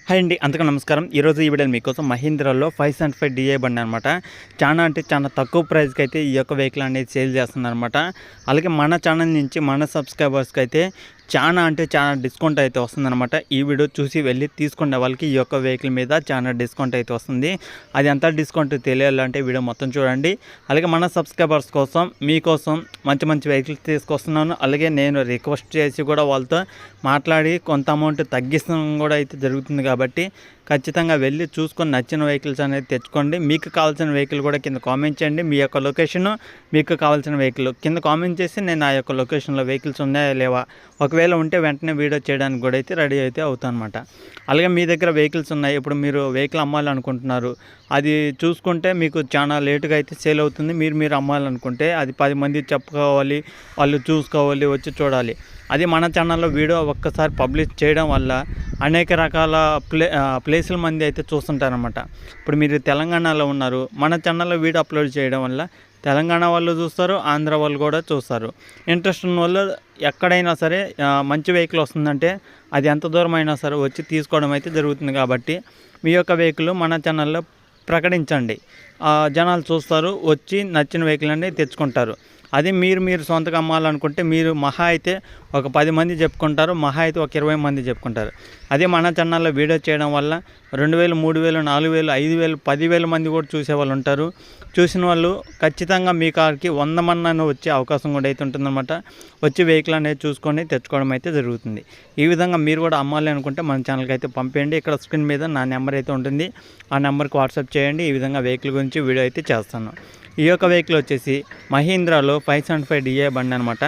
Hi అండి, అందరికీ నమస్కారం. ఈరోజు ఈ వీడియోలో మీకోసం మహీంద్రాలో 575 డిఏ బండి అనమాట. చాలా తక్కువ ప్రైస్కి అయితే ఈ యొక్క వెహికల్ అనేది సేల్ చేస్తుందన్నమాట. అలాగే మన ఛానల్ నుంచి మన సబ్స్క్రైబర్స్కి అయితే చాలా డిస్కౌంట్ అయితే వస్తుందన్నమాట. ఈ వీడియో చూసి వెళ్ళి తీసుకునే వాళ్ళకి ఈ యొక్క వెహికల్ మీద చాలా డిస్కౌంట్ అయితే వస్తుంది. అది ఎంత డిస్కౌంట్ తెలియాలంటే వీడియో మొత్తం చూడండి. అలాగే మన సబ్స్క్రైబర్స్ కోసం మీకోసం మంచి వెహికల్స్ తీసుకొస్తున్నాను. అలాగే నేను రిక్వెస్ట్ చేసి కూడా వాళ్ళతో మాట్లాడి కొంత అమౌంట్ తగ్గిస్తాం కూడా అయితే జరుగుతుంది. కాబట్టి ఖచ్చితంగా వెళ్ళి చూసుకొని నచ్చిన వెహికల్స్ అనేది తెచ్చుకోండి. మీకు కావాల్సిన వెహికల్ కూడా కింద కామెంట్ చేయండి. మీ యొక్క లొకేషన్, మీకు కావాల్సిన వెహికల్ కింద కామెంట్ చేసి నేను ఆ యొక్క లొకేషన్లో వెహికల్స్ ఉన్నాయా లేవా, ఒకవేళ ఉంటే వెంటనే వీడియో చేయడానికి కూడా అయితే రెడీ అయితే అవుతాను అనమాట. అలాగే మీ దగ్గర వెహికల్స్ ఉన్నాయి, ఇప్పుడు మీరు వెహికల్ అమ్మాలనుకుంటున్నారు, అది చూసుకుంటే మీకు చాలా లేటుగా అయితే సేల్ అవుతుంది. మీరు అమ్మాలనుకుంటే అది 10 మంది చెప్పుకోవాలి, వాళ్ళు చూసుకోవాలి, వచ్చి చూడాలి. అది మన ఛానల్లో వీడియో ఒక్కసారి పబ్లిష్ చేయడం వల్ల అనేక రకాల ప్లేసుల మంది అయితే చూస్తుంటారనమాట. ఇప్పుడు మీరు తెలంగాణలో ఉన్నారు, మన ఛానల్లో వీడియో అప్లోడ్ చేయడం వల్ల తెలంగాణ వాళ్ళు చూస్తారు, ఆంధ్ర వాళ్ళు కూడా చూస్తారు. ఇంట్రెస్ట్ ఉన్న వాళ్ళు ఎక్కడైనా సరే మంచి వెహికల్ వస్తుందంటే అది ఎంత దూరం అయినా సరే వచ్చి తీసుకోవడం అయితే జరుగుతుంది. కాబట్టి మీ యొక్క వెహికల్ మన ఛానల్లో ప్రకటించండి, జనాలు చూస్తారు, వచ్చి నచ్చిన వెహికల్ అనేది తెచ్చుకుంటారు. అది మీరు సొంతగా అమ్మాలనుకుంటే మీరు మహా అయితే ఒక 10 మంది చెప్పుకుంటారు, మహా అయితే ఒక 20 మంది చెప్పుకుంటారు. అదే మన ఛానల్లో వీడియో చేయడం వల్ల 2000, 3000, 4000, 5000, 10,000 మంది కూడా చూసేవాళ్ళు ఉంటారు. చూసిన వాళ్ళు ఖచ్చితంగా మీ కార్కి 100 మంది వచ్చే అవకాశం కూడా అయితే ఉంటుందన్నమాట. వచ్చి వెహికల్ అనేది చూసుకొని తెచ్చుకోవడం అయితే జరుగుతుంది. ఈ విధంగా మీరు కూడా అమ్మాలి అనుకుంటే మన ఛానల్కి అయితే పంపేయండి. ఇక్కడ స్క్రీన్ మీద నా నెంబర్ అయితే ఉంటుంది, ఆ నెంబర్కి వాట్సాప్ చేయండి. ఈ విధంగా వెహికల్ గురించి వీడియో అయితే చేస్తాను. ఈ యొక్క వెహికల్ వచ్చేసి మహీంద్రాలో 575 డిఏ బండి అనమాట.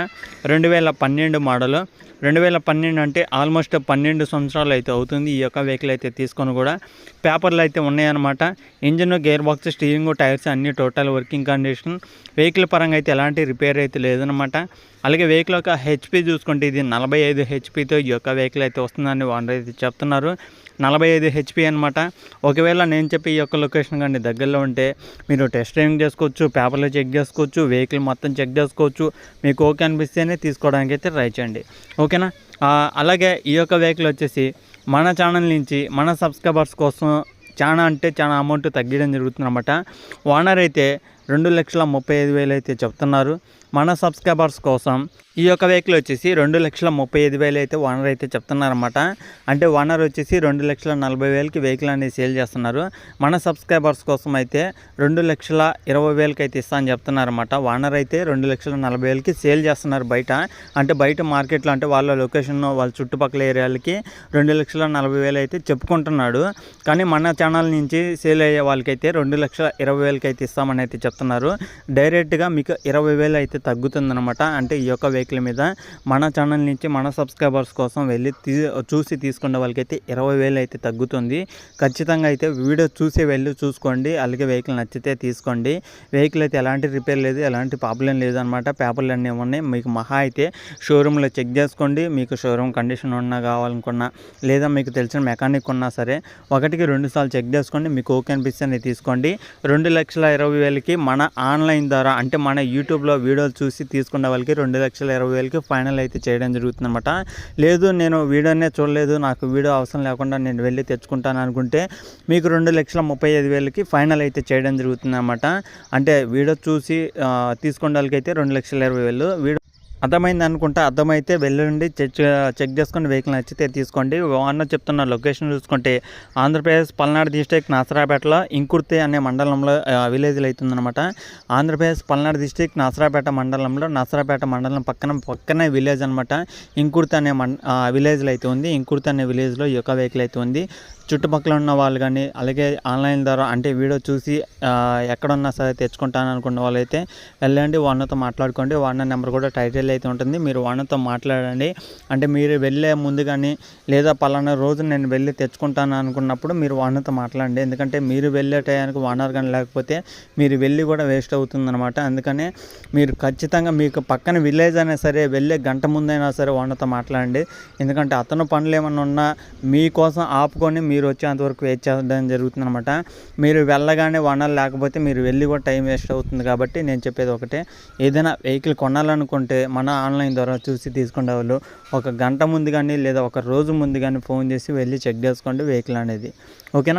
2012 మోడల్. 2012 అంటే ఆల్మోస్ట్ 12 సంవత్సరాలు అయితే అవుతుంది ఈ యొక్క వెహికల్ అయితే తీసుకొని కూడా. పేపర్లు అయితే ఉన్నాయన్నమాట. Engine, gear box, steering, tyres అన్నీ టోటల్ వర్కింగ్ కండిషన్. వెహికల్ పరంగా అయితే ఎలాంటి రిపేర్ అయితే లేదనమాట. అలాగే వెహికల్ యొక్క హెచ్పి చూసుకుంటే ఇది 45 హెచ్పితో ఈ యొక్క వెహికల్ అయితే వస్తుందని ఓనర్ అయితే చెప్తున్నారు. 45 హెచ్పి అనమాట. ఒకవేళ నేను చెప్పి ఈ యొక్క లొకేషన్ కానీ దగ్గరలో ఉంటే మీరు టెస్ట్ డ్రైవింగ్ చేసుకోవచ్చు, పేపర్లో చెక్ చేసుకోవచ్చు, వెహికల్ మొత్తం చెక్ చేసుకోవచ్చు. మీకు ఓకే అనిపిస్తేనే తీసుకోవడానికి అయితే ట్రై చేయండి, ఓకేనా. అలాగే ఈ యొక్క వెహికల్ వచ్చేసి మన ఛానల్ నుంచి మన సబ్స్క్రైబర్స్ కోసం చాలా అమౌంట్ తగ్గడం జరుగుతుందన్నమాట. ఓనర్ అయితే 2,35,000 అయితే చెప్తున్నారు. మన సబ్స్క్రైబర్స్ కోసం ఈ యొక్క వెహికల్ వచ్చేసి 2,35,000 అయితే ఓనర్ అయితే చెప్తున్నారన్నమాట. అంటే ఓనర్ వచ్చేసి 2,40,000కి వెహికల్ అనేది సేల్ చేస్తున్నారు. మన సబ్స్క్రైబర్స్ కోసం అయితే 2,20,000కి అయితే ఇస్తా అని చెప్తున్నారన్నమాట. ఓనర్ అయితే 2,40,000కి సేల్ చేస్తున్నారు బయట. అంటే బయట మార్కెట్లో అంటే వాళ్ళ లొకేషన్, వాళ్ళ చుట్టుపక్కల ఏరియాలకి 2,40,000 అయితే చెప్పుకుంటున్నాడు. కానీ మన ఛానల్ నుంచి సేల్ అయ్యే వాళ్ళకైతే 2,20,000కి అయితే ఇస్తామని అయితే చెప్తున్నారు. డైరెక్ట్గా మీకు 20,000 అయితే తగ్గుతుందన్నమాట. అంటే ఈ యొక్క వెహికల్ మీద మన ఛానల్ నుంచి మన సబ్స్క్రైబర్స్ కోసం వెళ్ళి చూసి తీసుకునే వాళ్ళకైతే 20,000 అయితే తగ్గుతుంది. ఖచ్చితంగా అయితే వీడియో చూసి వెళ్ళి చూసుకోండి. అలాగే వెహికల్ నచ్చితే తీసుకోండి. వెహికల్ అయితే ఎలాంటి రిపేర్ లేదు, ఎలాంటి ప్రాబ్లం లేదనమాట. పేపర్లు అన్నీ ఉన్నాయి. మీకు మహా అయితే షోరూంలో చెక్ చేసుకోండి. మీకు షోరూమ్ కండిషన్ ఉన్నా కావాలనుకున్నా, లేదా మీకు తెలిసిన మెకానిక్ ఉన్నా సరే 1కి 2 సార్లు చెక్ చేసుకోండి. మీకు ఓకే అనిపిస్తే తీసుకోండి. 2,20,000కి మన ఆన్లైన్ ద్వారా అంటే మన యూట్యూబ్లో వీడియోలు చూసి తీసుకున్న వాళ్ళకి 2,20,000కి ఫైనల్ అయితే చేయడం జరుగుతుందన్నమాట. లేదు నేను వీడియోనే చూడలేదు, నాకు వీడియో అవసరం లేకుండా నేను వెళ్ళి తెచ్చుకుంటాను అనుకుంటే మీకు 2,35,000కి ఫైనల్ అయితే చేయడం జరుగుతుందన్నమాట. అంటే వీడియో చూసి తీసుకున్న వాళ్ళకి అయితే 2,20,000. వీడియో అర్థమైంది అనుకుంటా, అర్థమైతే వెళ్ళండి, చెక్ చేసుకుని వెహికల్ నచ్చితే తీసుకోండి. ఓనర్ చెప్తున్న లొకేషన్ చూసుకుంటే ఆంధ్రప్రదేశ్ పల్నాడు డిస్ట్రిక్ట్ నసరాపేటలో ఇంకుర్తి అనే మండలంలో విలేజ్లో అవుతుందన్నమాట. ఆంధ్రప్రదేశ్ పల్నాడు డిస్ట్రిక్ట్ నసరాపేట మండలంలో, నసరాపేట మండలం పక్కనే విలేజ్ అనమాట. ఇంకుర్తి అనే విలేజ్లో అయితే ఉంది. ఇంకుర్తి అనే విలేజ్లో ఈ యొక్క వెహికల్ అయితే ఉంది. చుట్టుపక్కల ఉన్న వాళ్ళు కానీ, అలాగే ఆన్లైన్ ద్వారా అంటే వీడియో చూసి ఎక్కడున్నా సరే తెచ్చుకుంటాను అనుకున్న వాళ్ళైతే వెళ్ళండి, ఓనర్తో మాట్లాడుకోండి. ఓనర్ నెంబర్ కూడా టైటిల్ అయితే ఉంటుంది, మీరు ఓనర్తో మాట్లాడండి. అంటే మీరు వెళ్ళే ముందు కానీ, లేదా పలానా రోజు నేను వెళ్ళి తెచ్చుకుంటాను అనుకున్నప్పుడు మీరు ఓనర్తో మాట్లాడండి. ఎందుకంటే మీరు వెళ్ళే టయానికి ఓనర్ కానీ లేకపోతే మీరు వెళ్ళి కూడా వేస్ట్ అవుతుందన్నమాట. అందుకనే మీరు ఖచ్చితంగా మీకు పక్కన విలేజ్ అయినా సరే వెళ్ళే గంట ముందైనా సరే ఓనర్తో మాట్లాడండి. ఎందుకంటే అతను పనులు ఏమన్నా ఉన్నా మీకోసం ఆపుకొని మీరు వచ్చేంతవరకు వెయిట్ చేయడం జరుగుతుందన్నమాట. మీరు వెళ్ళగానే ఓనర్ లేకపోతే మీరు వెళ్ళి కూడా టైం వేస్ట్ అవుతుంది. కాబట్టి నేను చెప్పేది ఒకటే, ఏదైనా వెహికల్ కొనాలనుకుంటే మన కావాలన్నా ఆన్లైన్ ద్వారా చూసి తీసుకునే వాళ్ళు ఒక గంట ముందు కానీ లేదా ఒక రోజు ముందు కానీ ఫోన్ చేసి వెళ్ళి చెక్ చేసుకోండి వెహికల్ అనేది. ఓకేనా.